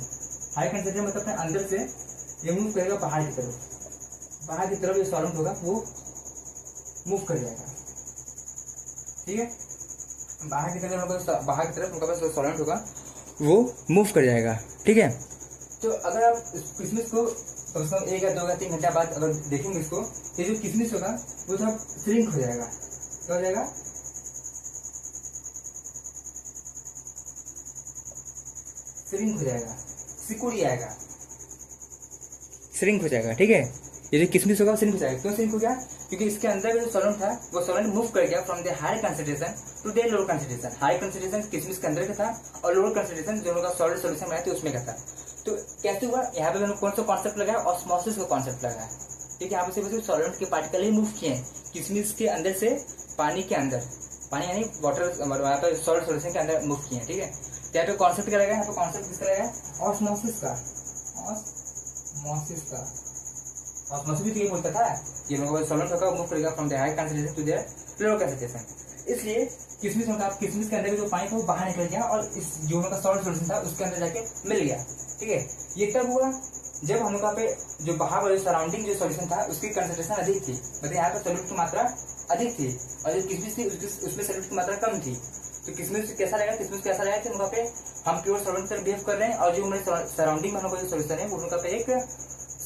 High concentration मतलब अपने अंदर से ये मूव करेगा बाहर की तरफ, बाहर की तरफ जो सॉल्वेंट होगा वो मूव कर जाएगा, ठीक है। बाहर की तरफ उनका पास सॉल्वेंट होगा वो मूव कर जाएगा। ठीक है, तो अगर आप किशमिश को कम से कम 1 या 2 या 3 घंटा बाद अगर देखेंगे इसको, ये जो किशमिश होगा वो थोड़ा श्रिंक हो जाएगा। क्या हो जाएगा? श्रिंक हो जाएगा, सिकुड़ जाएगा, श्रिंक हो जाएगा। ठीक है, ये जो किशमिश होगा वो श्रिंक हो जाएगा। क्यों श्रिंक हो गया? क्योंकि इसके अंदर जो सॉल्वेंट था वो सॉल्वेंट मूव कर गया from the high concentration to the lower concentration. High concentration किशमिश के अंदर का था और लोअर कंसंट्रेशन दोनों का सॉलिड सॉल्यूशन बनाया थे उसमें का था। तो कैसे हुआ? यहाँ पे मैंने कौन सा कॉन्सेप्ट लगाया? ऑस्मोसिस का कॉन्सेप्ट लगाया। ठीक है, यहाँ पे सिर्फ सॉल्वेंट के पार्टिकल ही मूव किए हैं किशमिश के अंदर से पानी के अंदर, पानी यानी वाटर यहाँ पे सॉलिड सॉल्यूशन के अंदर मूव किए हैं। ठीक है, तो यहाँ पे कॉन्सेप्ट क्या लगाया? यहाँ पे कॉन्सेप्ट किसका लगाया? ऑस्मोसिस का। ऑस्मोसिस का ऑस्मोसिस भी तो ये बोलता था कि सॉल्वेंट होगा मूव करेगा from the high concentration to the lower concentration. इसलिए किशमिश होगा, किशमिश के अंदर जो पानी था वो बाहर निकल गया और इस जो उनका सॉल्ट सॉल्यूशन था उसके अंदर जाके मिल गया। ठीक है, ये तब हुआ जब हम लोग पे जो बाहर वाले सराउंडिंग जो सॉल्यूशन था उसकी कंसंट्रेशन अधिक थी, मतलब यहाँ पे सॉल्यूट की मात्रा अधिक थी और जो किशमिश थी उसमें सॉल्यूट की मात्रा कम थी। तो किशमिश कैसा लगा? किशमिश कैसा लगा कि उनका पे हम प्योर सॉल्वेंट से बिहेव कर रहे हैं और जो हमारे सराउंडिंग में हम लोग जो सॉल्यूशन है वो उनका पे एक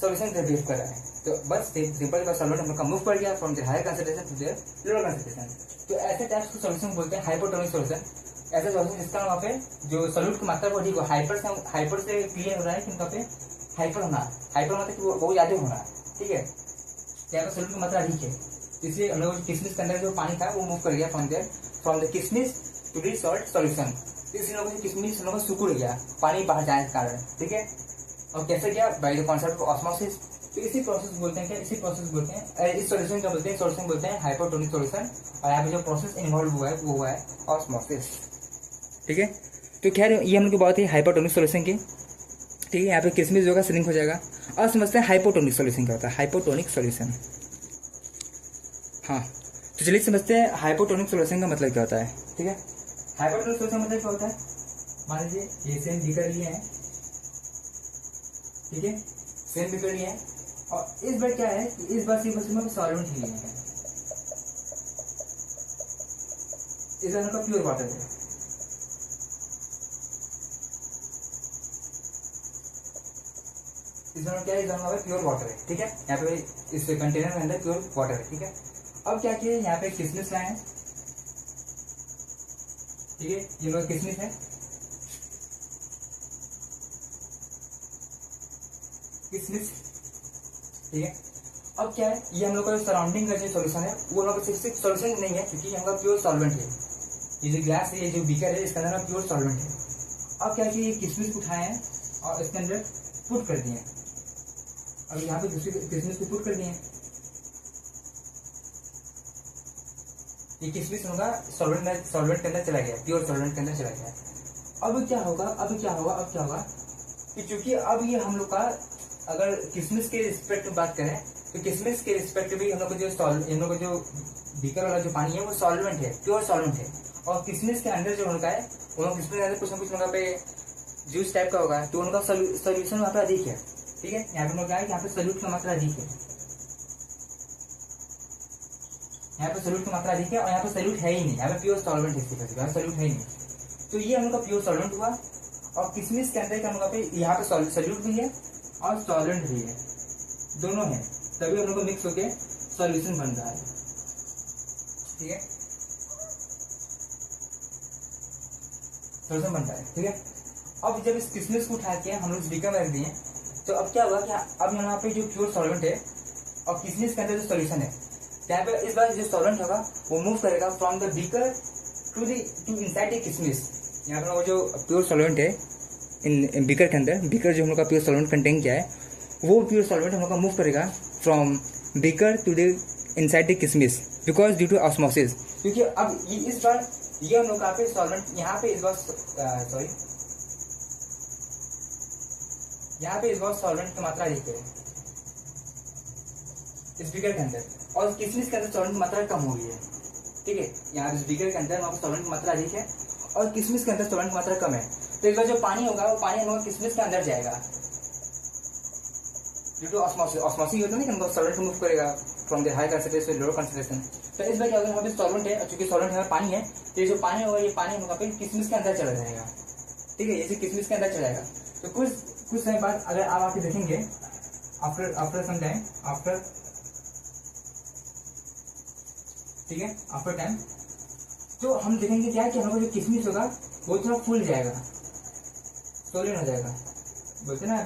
सॉल्यूशन से बिहेव कर रहा है। तो बस सिंपल सॉल्वेंट हम लोग का मूव कर गया from the higher concentration to the lower concentration. तो ऐसे टाइप्स के सॉल्यूशन बोलते हैं हाइपोटोनिक सॉल्यूशन। ऐसे सॉल्यूशन जिसका वहाँ पे जो सॉल्यूट की मात्रा वो अधिक हो, हाइपर से क्लियर हो रहा है कि उनका पे हाइपर होना, हाइपर मतलब कि वो बहुत ज्यादा होना। ठीक है, यहाँ पे सॉल्यूट की मात्रा अधिक है, इसलिए हम लोग किशमिश के अंदर जो पानी था वो मूव कर गया फ्रॉम द किशमिश टू द सॉल्ट सॉल्यूशन। इसी लोगों से किशमिश हम लोग सिकुड़ गया पानी बाहर जाने के कारण। ठीक है, और कैसे गया? By the concept of osmosis. तो इसी प्रोसेस बोलते हैं क्या? इसी प्रोसेस बोलते हैं, इस सॉल्यूशन का बोलते हैं, सॉल्यूशन बोलते हैं हाइपोटोनिक सॉल्यूशन। और यहाँ पे जो प्रोसेस इन्वॉल्व हुआ है वो हुआ है ऑस्मोसिस। ठीक है, तो खैर ये हम लोग की बात है हाइपोटोनिक सॉल्यूशन की। ठीक है, यहाँ पे किशमिश जो होगा श्रिंक हो जाएगा। अब समझते हैं हाइपोटोनिक सॉल्यूशन क्या होता है। हाइपोटोनिक सॉल्यूशन, हाँ तो चलिए समझते हैं हाइपोटोनिक सॉल्यूशन का मतलब क्या होता है। ठीक है, हाइपोटोनिक सॉल्यूशन मतलब क्या होता है? मान लीजिए ये सेम बीकर लिए हैं, ठीक है, सेम बीकर लिए हैं और इस बार क्या है कि इस बार सिर्फ उसमें सॉल्वेंट ही लिए हैं, इस बार उनका प्योर वाटर है। इस बार क्या है? इस बार प्योर वाटर है। ठीक है, यहाँ पे इस कंटेनर के अंदर प्योर वाटर है। ठीक है, अब क्या किया? यहाँ पे किशमिश लाए हैं। ठीक है, ये लोग किशमिश है, किशमिश। ठीक है, अब क्या है? ये हम लोग का सराउंडिंग का जो सॉल्यूशन है वो हम लोग सिर्फ सॉल्यूशन नहीं है क्योंकि हम लोग प्योर सॉल्वेंट है। ये जो ग्लास है, ये जो बीकर है, इसके अंदर प्योर सॉल्वेंट है। अब क्या किया? ये किशमिश उठाए हैं और इसके अंदर पुट कर दिए। अब यहाँ पे दूसरी किशमिश को पुट कर दिए। ये किशमिश होगा सॉल्वेंट के अंदर चला गया, प्योर सॉल्वेंट के अंदर चला गया। अब क्या होगा? अब क्या होगा कि चूंकि अब ये हम लोग का अगर किशमिश के रिस्पेक्ट में बात करें तो किशमिश के रिस्पेक्ट भी हम लोग का जो बीकर वाला जो पानी है वो सॉल्वेंट है, प्योर सॉल्वेंट है। और किशमिश के अंदर जो उनका है वो किशमिश के अंदर कुछ ना कुछ उनका पे जूस टाइप का होगा, तो उनका सोल्यूशन वहाँ पे अधिक है। ठीक है, यहाँ पे क्या है? यहाँ पे सोल्यूट की मात्रा अधिक है, यहाँ पे सोल्यूट की मात्रा अधिक है और यहाँ पे सोल्यूट है ही नहीं, यहाँ पे प्योर सॉल्वेंट है, यहाँ सोल्यूट है ही नहीं। तो ये हम लोग का प्योर सॉल्वेंट हुआ और किशमिश के अंदर हम लोग पे यहाँ पे सोल्यूट भी है और सॉल्वेंट भी है, दोनों है, तभी हम लोग को मिक्स होके सॉल्यूशन बन रहा है। ठीक है, सॉल्यूशन बन रहा है। ठीक है, अब जब इस किशमिश को उठा के हम लोग बीकर में रख दिए तो अब क्या हुआ कि अब यहाँ पे जो प्योर सॉल्वेंट है और किशमिश के अंदर जो सॉल्यूशन है, यहाँ पे इस बार जो सॉल्वेंट होगा वो मूव करेगा from the beaker to inside the किशमिश। यहाँ पर वो जो प्योर सॉल्वेंट है इन बीकर के अंदर, बीकर जो हम लोग का प्योर सॉल्वेंट कंटेन किया है वो प्योर सॉल्वेंट हम लोग का मूव करेगा from beaker to the inside the किशमिश बिकॉज ड्यू टू ऑस्मोसिस। क्योंकि अब ये इस बार ये हम लोग का पे सॉल्वेंट यहाँ पे इस बार यहाँ पे इस बार सॉल्वेंट की मात्रा अधिक है इस बीकर के अंदर और किशमिश के अंदर सॉल्वेंट की मात्रा कम हो गई है। ठीक है, यहाँ इस बीकर के अंदर वहाँ पर सॉल्वेंट की मात्रा अधिक है और किशमिश के अंदर सॉल्वेंट की मात्रा कम है। तो इस बार जो पानी होगा वो पानी हम लोग किशमिश के अंदर जाएगा ड्यू टू ऑस्मोसिस। ऑस्मोसिस होता है ना कि सॉल्वेंट मूव करेगा from the high concentration to lower concentration. तो इस बार क्या होगा? यहाँ पे सॉल्वेंट है और चूंकि सॉल्वेंट है पानी है, तो ये जो पानी होगा ये पानी हम लोग पे किशमिश के अंदर चला जाएगा। ठीक है, ये किसमिस के अंदर चला जाएगा। तो कुछ समय बाद अगर आप आके देखेंगे आफ्टर सम टाइम, ठीक है, आफ्टर टाइम, तो हम देखेंगे क्या है कि हमारा जो किसमिस होगा वो थोड़ा फूल जाएगा, सोलिड हो जाएगा, बोलते ना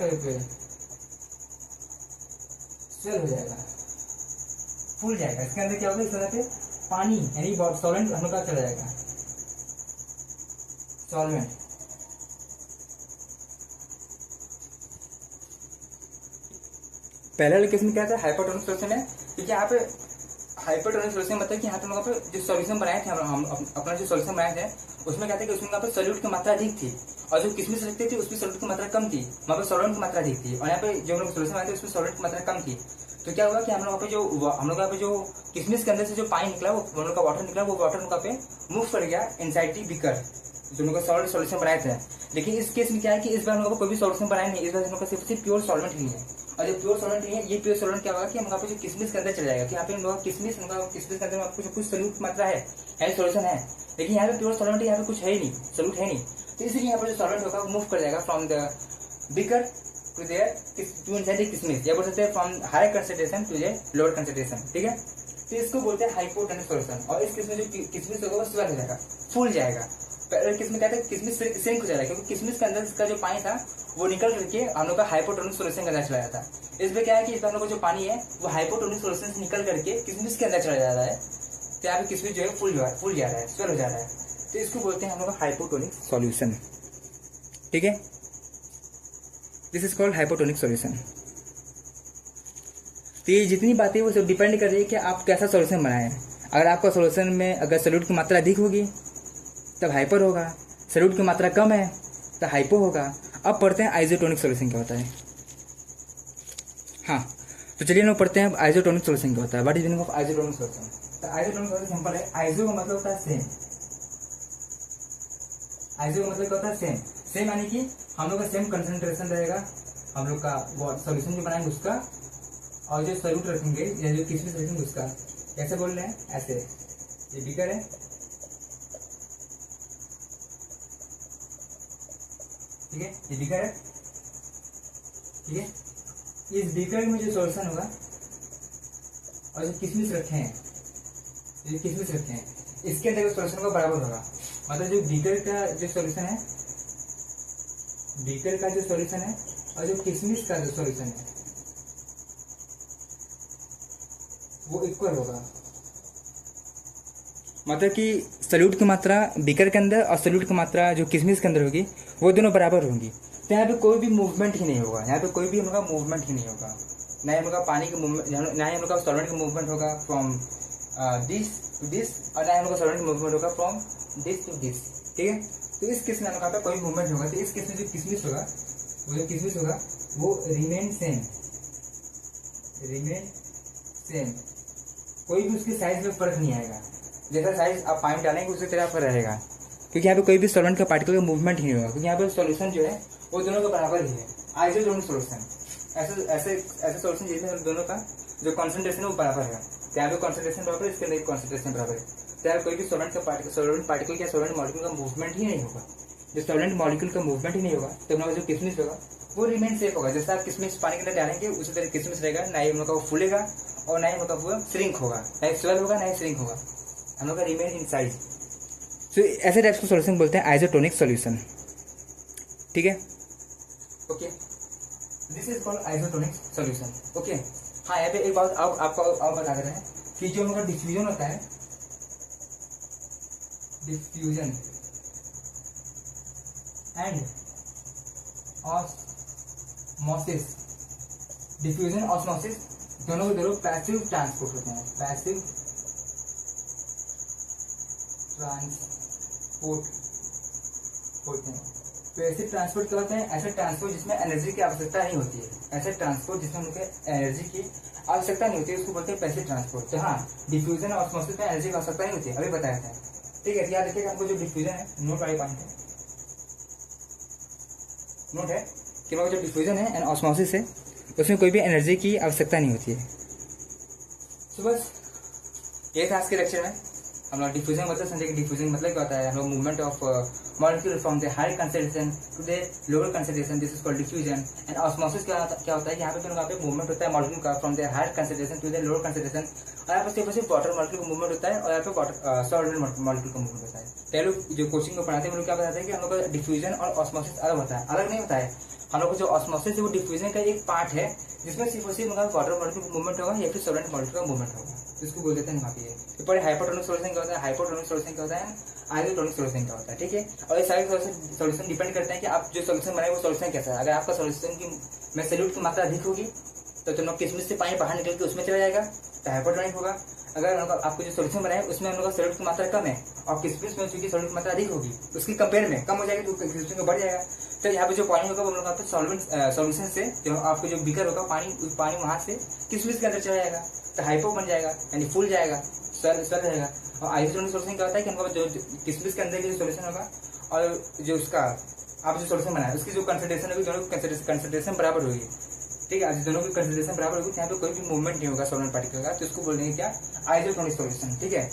स्वेल हो जाएगा, फूल जाएगा। इसके अंदर क्या होगा, इस तरह से पानी यानी सॉल्वेंट हम लोग का चला जाएगा, सॉल्वेंट। पहले वाले केस में क्या था, हाइपोटोनिक सॉल्यूशन है, क्योंकि यहाँ पे हाइपोटोनिक सॉल्यूशन मतलब कि यहाँ पे लोगों पे जो सॉल्यूशन बनाए थे हम अपना जो सॉल्यूशन बनाए थे उसमें क्या था कि उसमें यहाँ पे सॉल्यूट की मात्रा अधिक थी, और जो किसमिस रखते थे उसमें सॉल्यूट की मात्रा कम थी, वहाँ पे सॉल्वेंट की मात्रा अधिक थी, और यहाँ पे जो हम लोग सॉल्यूशन बनाए थे उसमें सॉल्वेंट की मात्रा कम थी। तो क्या हुआ कि हम लोग यहाँ पे जो किसमिस के अंदर से जो पानी निकला, वो हम लोग का वाटर निकला, वो वाटर वहाँ पे मूव कर गया इनसाइड दी बीकर, जो लोग सॉल्ट सॉल्यूशन बनाए थे। लेकिन इस केस में क्या है कि इस बार हम लोग कोई भी सॉल्यूशन बनाया नहीं, इस बार हम लोग का सिर्फ प्योर सॉल्वेंट ही है। और जो प्योर सॉल्वेंट नहीं है, ये प्योर सॉल्वेंट क्या होगा कि हम यहाँ पे जो किसमिस के अंदर चला जाएगा, कि यहाँ पे हम लोग किसमिस के अंदर कुछ सॉल्यूट मात्रा है, सॉल्यूशन है, लेकिन यहाँ पे प्योर सॉल्वेंट यहाँ पे कुछ है ही नहीं, सॉल्यूट है नहीं। तो इसलिए यहाँ पर जो सॉल्वेंट होगा वो मूव कर जाएगा from the beaker to there to inside the किसमिस, या बोल सकते हैं from higher concentration to the lower concentration, ठीक है। तो इसको बोलते हैं हाइपोटोनिक सॉल्यूशन। और इस केस में जो किसमिस होगा वो स्वेल हो जाएगा, फूल जाएगा। पहले किसमें क्या था, किसमिस सिंक हो जाएगा, क्योंकि किसमिस के अंदर का जो पानी था वो निकल करके हम लोग का हाइपोटोनिक सॉल्यूशन के अंदर चला जाता है। इसमें क्या है कि इस हम लोग का जो पानी है वो हाइपोटोनिक सॉल्यूशन से निकल करके किसमिस के अंदर चला जा रहा है, तो यहाँ पे किसमिस जो है फूल जा रहा है, स्वेल हो जा रहा है। तो इसको बोलते हैं हम लोग हाइपोटोनिक सॉल्यूशन, ठीक है। This is called hypotonic solution. तो ये जितनी बातें वो सब डिपेंड कर रही है कि आप कैसा सॉल्यूशन बनाए। अगर आपका सॉल्यूशन में अगर सॉल्यूट की मात्रा अधिक होगी तब हाइपर होगा, सॉल्यूट की मात्रा कम है तो हाइपो होगा। अब पढ़ते हैं आइसोटोनिक सॉल्यूशन क्या होता है। हाँ, तो चलिए हम पढ़ते हैं आइसोटोनिक सॉल्यूशन क्या होता है। What is meaning of isotonic solution. तो आइसोटोनिक सॉल्यूशन सिंपल है। आइसो का मतलब होता है सेम, आइसो का मतलब क्या होता है सेम। सेम यानी कि हम लोग का सेम कंसंट्रेशन रहेगा, हम लोग का सॉल्यूशन जो बनाएंगे उसका, और जो सॉल्यूट रखेंगे या जो किसमिस रखेंगे उसका। कैसे बोल रहे हैं, ऐसे, ये बीकर है, ठीक है, ये बीकर है, ठीक है। इस बीकर में जो सॉल्यूशन होगा और जो किसमिस रखे हैं, जो किसमिस रखे हैं, इसके अंदर सॉल्यूशन का बराबर होगा। मतलब जो बीकर का जो सॉल्यूशन है, बीकर का जो सॉल्यूशन है और जो किसमिस का जो सॉल्यूशन है वो इक्वल होगा। मतलब कि सॉल्यूट की मात्रा बीकर के अंदर और सॉल्यूट की मात्रा जो किसमिस के अंदर होगी वो दोनों बराबर होंगी। तो यहाँ पे कोई भी मूवमेंट ही नहीं होगा, यहाँ पे कोई भी हम लोग का मूवमेंट ही नहीं होगा, ना ही हम लोग का पानी की मूवमेंट, ना ही हम लोग का सॉल्वेंट की मूवमेंट होगा फ्रॉम दिस टू दिस, और ना ही हम लोग का सॉल्वेंट की मूवमेंट होगा फ्रॉम दिस टू दिस, ठीक है। तो इस केस में हम लोग का कोई मूवमेंट होगा। तो इस केस में जो किसमिस होगा, वो जो किसमिस होगा वो रिमेन सेम, रिमेन सेम। कोई भी उसके साइज में फर्क नहीं आएगा। जैसा साइज आप पानी डालेंगे उसी तरह पर रहेगा, क्योंकि यहाँ पे कोई भी सॉल्वेंट का पार्टिकल का मूवमेंट ही नहीं होगा, क्योंकि यहाँ पे सॉल्यूशन जो है वो दोनों के बराबर ही है। आइसोटोनिक सॉल्यूशन ऐसे सॉल्यूशन जिसमें दोनों का जो कॉन्सेंट्रेशन है वो बराबर है। तो यहाँ पे कॉन्सेंट्रेशन बराबर है, इसके अंदर कॉन्सेंट्रेशन बराबर है। तो यहाँ कोई भी सॉल्वेंट का पार्टिकल या सॉल्वेंट मॉलिक्यूल का मूवमेंट ही नहीं होगा। जो सॉल्वेंट मॉलिक्यूल का मूवमेंट ही नहीं होगा तो हम लोग जो किसमिस होगा वो रिमेन सेफ होगा। जैसा आप किसमिस पानी के अंदर डालेंगे उसी तरह किसमिस रहेगा, ना ही हम लोग का वो फूलेगा और ना ही हम लोग का वो श्रिंक होगा, ना ही स्वेल होगा ना ही श्रिंक होगा, हम लोग का रिमेन इन साइज। तो ऐसे टाइप्स का सॉल्यूशन बोलते हैं आइसोटोनिक सॉल्यूशन, ठीक है। Okay, this is called isotonic solution, okay. हाँ, यहाँ पे एक बात आपको और बता दे रहे हैं कि जो हम लोग का डिफ्यूजन होता है, diffusion and osmosis, diffusion osmosis दोनों के दोनों पैसिव ट्रांसपोर्ट होते हैं, पैसिव ट्रांसपोर्ट होते हैं। पैसिव ट्रांसपोर्ट क्या होते हैं, ऐसे ट्रांसपोर्ट जिसमें एनर्जी की आवश्यकता नहीं होती है, ऐसे ट्रांसपोर्ट जिसमें उनके एनर्जी की आवश्यकता नहीं होती है उसको बोलते हैं पैसिव ट्रांसपोर्ट। तो हाँ, डिफ्यूजन और ऑस्मोसिस में एनर्जी की आवश्यकता नहीं होती है, अभी बताया था, ठीक है। याद रखिएगा, हमको जो डिफ्यूजन है, नोट वाली पॉइंट है, नोट है कि जो डिफ्यूजन है एंड ऑस्मोसिस है उसमें कोई भी एनर्जी की आवश्यकता नहीं होती है। तो बस ये था आज के लेक्चर में। हम लोग डिफ्यूजन मतलब समझे कि डिफ्यूजन मतलब क्या होता है, हम लोग movement of molecule from the higher concentration to the lower concentration, this is called diffusion. And osmosis क्या होता है, यहाँ पे फिर वहाँ पे मूवमेंट होता है मॉलिक्यूल का from the higher concentration to the lower concentration, और यहाँ पे सिर्फ वाटर मॉलिक्यूल का मूवमेंट होता है, और यहाँ पे वाटर सॉल्वेंट मॉलिक्यूल का मूवमेंट होता है। पहले जो कोचिंग को पढ़ाते हैं वो लोग क्या बताते हैं कि हम लोग का डिफ्यूजन और ऑस्मोसिस अलग होता है, अलग नहीं होता है। हम लोग को जो ऑस्मोसिस है वो डिफ्यूजन का एक पार्ट है, जिसमें सिर्फ और सिर्फ वाटर मॉलिक्यूल का मूवमेंट होगा या फिर सॉल्वेंट मॉलिक्यूल का मूवमेंट होगा, इसको बोल देते हैं वहाँ पे। तो पहले हाइपोटोनिक सॉल्यूशन क्या होता है, हाइपोटोनिक सॉल्यूशन क्या होता है, आइसोटोनिक सॉल्यूशन क्या होता है, ठीक है। और ये सारे सॉल्यूशन डिपेंड करते हैं कि आप जो सॉल्यूशन बनाए वो सॉल्यूशन कैसा है। अगर आपका सॉल्यूशन की में सॉल्यूट की मात्रा अधिक होगी तो तुम लोग किसमिस से पानी बाहर निकल के उसमें चला जाएगा, तो हाइपोटोनिक होगा। अगर आपको जो सॉल्यूशन बनाए उसमें हम लोग का सॉल्यूट की मात्रा कम है और किसमिस में चूंकि सॉल्यूट की मात्रा अधिक होगी, उसकी कंपेयर में कम हो जाएगी तो किसमिस में बढ़ जाएगा। तो यहाँ पे जो पानी होगा वो हम लोग सॉल्यूशन से जो आपको जो बीकर होगा पानी वहां से किसमिस के अंदर चला जाएगा, तो हाइपो बन जाएगा, यानी फूल जाएगा, स्वेल रहेगा। और आइसोटोनिक सॉल्यूशन क्या होता है कि हमको जो किसमिस के अंदर जो सॉल्यूशन होगा और जो उसका आप जो सॉल्यूशन बनाए उसकी जो कंसंट्रेशन होगी, दोनों की कंसंट्रेशन बराबर होगी, ठीक है। आज दोनों की कंसंट्रेशन बराबर होगी, यहाँ पे कोई भी मूवमेंट नहीं होगा सॉल्वेंट पार्टिकल का, तो इसको बोल देंगे क्या, आइसोटोनिक सॉल्यूशन, ठीक है।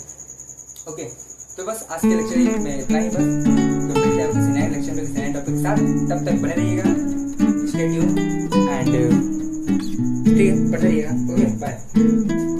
ओके, तो बस आज के लेक्चर में इतना ही बस। तो मिलते हैं किसी नए लेक्चर में किसी नए टॉपिक के साथ, तब तक बने रहिएगा, स्टे ट्यून एंड ठीक है, पढ़ते रहिएगा। Okay, bye.